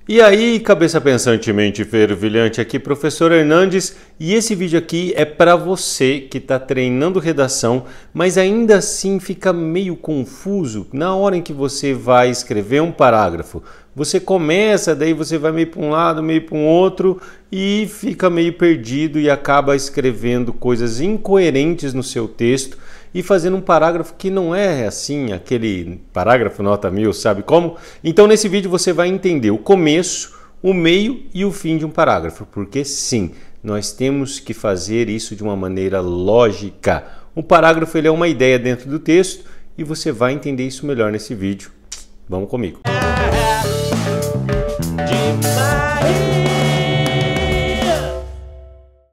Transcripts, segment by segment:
E aí, cabeça pensante, mente fervilhante, aqui professor Hernandes, e esse vídeo aqui é para você que está treinando redação, mas ainda assim fica meio confuso na hora em que você vai escrever um parágrafo. Você começa, daí você vai meio para um lado, meio para um outro e fica meio perdido e acaba escrevendo coisas incoerentes no seu texto e fazendo um parágrafo que não é assim, aquele parágrafo nota 1000, sabe como? Então nesse vídeo você vai entender o começo, o meio e o fim de um parágrafo, porque sim, nós temos que fazer isso de uma maneira lógica. Um parágrafo ele é uma ideia dentro do texto e você vai entender isso melhor nesse vídeo. Vamos comigo.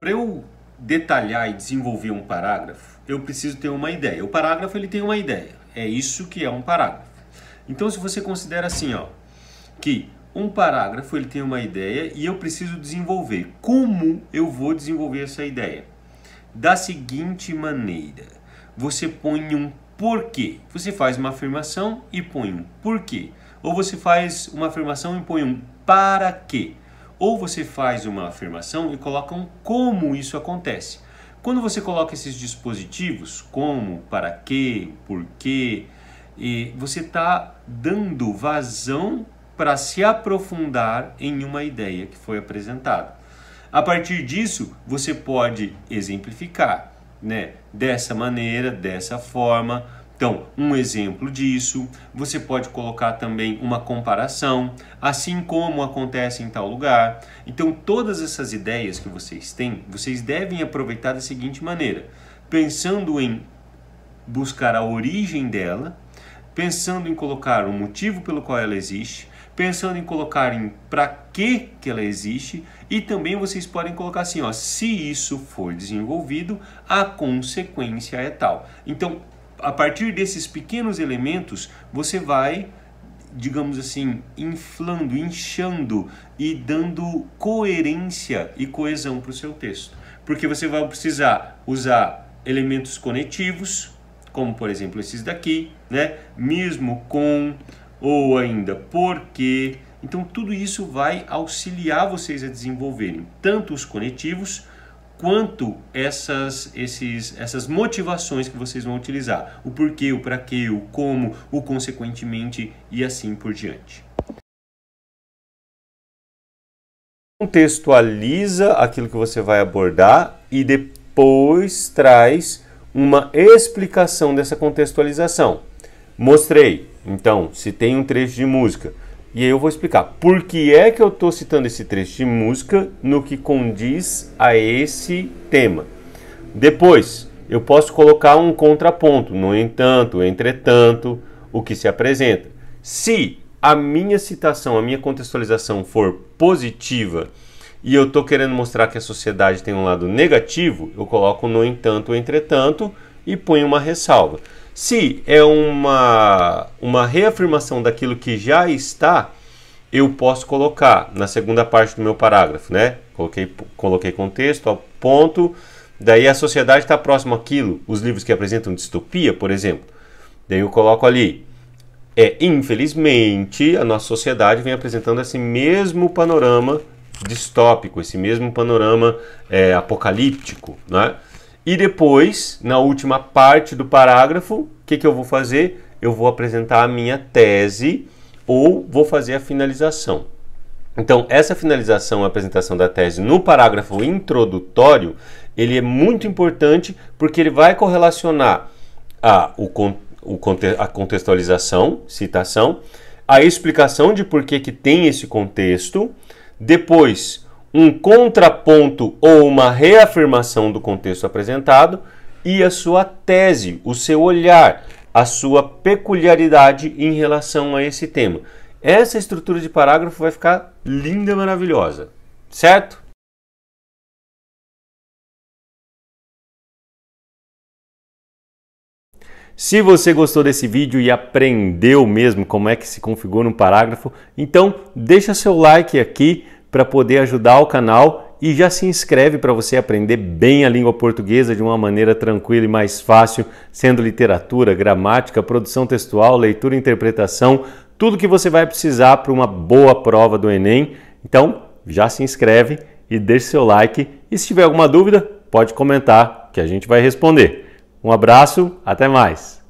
Para eu detalhar e desenvolver um parágrafo, eu preciso ter uma ideia. O parágrafo ele tem uma ideia. É isso que é um parágrafo. Então, se você considera assim, ó, que um parágrafo ele tem uma ideia e eu preciso desenvolver. Como eu vou desenvolver essa ideia? Da seguinte maneira: você põe um porquê. Você faz uma afirmação e põe um porquê. Ou você faz uma afirmação e põe um para quê. Ou você faz uma afirmação e coloca um como isso acontece. Quando você coloca esses dispositivos, como, para quê, por quê, você está dando vazão para se aprofundar em uma ideia que foi apresentada. A partir disso, você pode exemplificar, né? Dessa maneira, dessa forma. Então, um exemplo disso, você pode colocar também uma comparação, assim como acontece em tal lugar. Então, todas essas ideias que vocês têm, vocês devem aproveitar da seguinte maneira: pensando em buscar a origem dela, pensando em colocar o motivo pelo qual ela existe, pensando em colocar em para que ela existe, e também vocês podem colocar assim, ó, se isso for desenvolvido, a consequência é tal. Então, a partir desses pequenos elementos, você vai, digamos assim, inflando, inchando e dando coerência e coesão para o seu texto. Porque você vai precisar usar elementos conectivos, como por exemplo esses daqui, né? Mesmo com, ou ainda porque. Então tudo isso vai auxiliar vocês a desenvolverem tanto os conectivos quanto essas motivações que vocês vão utilizar. O porquê, o para quê, o como, o consequentemente e assim por diante. Contextualiza aquilo que você vai abordar e depois traz uma explicação dessa contextualização. Mostrei, então, se tem um trecho de música. E aí eu vou explicar por que é que eu estou citando esse trecho de música no que condiz a esse tema. Depois, eu posso colocar um contraponto, no entanto, entretanto, o que se apresenta. Se a minha citação, a minha contextualização for positiva e eu estou querendo mostrar que a sociedade tem um lado negativo, eu coloco no entanto, entretanto e ponho uma ressalva. Se é uma reafirmação daquilo que já está, eu posso colocar na segunda parte do meu parágrafo, né? Coloquei contexto, ao ponto, daí a sociedade está próximo àquilo, os livros que apresentam distopia, por exemplo. Daí eu coloco ali, infelizmente, a nossa sociedade vem apresentando esse mesmo panorama distópico, esse mesmo panorama apocalíptico, né? E depois, na última parte do parágrafo, o que eu vou fazer? Eu vou apresentar a minha tese ou vou fazer a finalização. Então, essa finalização, a apresentação da tese no parágrafo introdutório, ele é muito importante porque ele vai correlacionar a contextualização, citação, a explicação de por que tem esse contexto, depois um contraponto ou uma reafirmação do contexto apresentado e a sua tese, o seu olhar, a sua peculiaridade em relação a esse tema. Essa estrutura de parágrafo vai ficar linda e maravilhosa, certo? Se você gostou desse vídeo e aprendeu mesmo como é que se configura um parágrafo, então deixa seu like aqui para poder ajudar o canal e já se inscreve para você aprender bem a língua portuguesa de uma maneira tranquila e mais fácil, sendo literatura, gramática, produção textual, leitura e interpretação, tudo que você vai precisar para uma boa prova do Enem. Então, já se inscreve e deixe seu like. E se tiver alguma dúvida, pode comentar que a gente vai responder. Um abraço, até mais!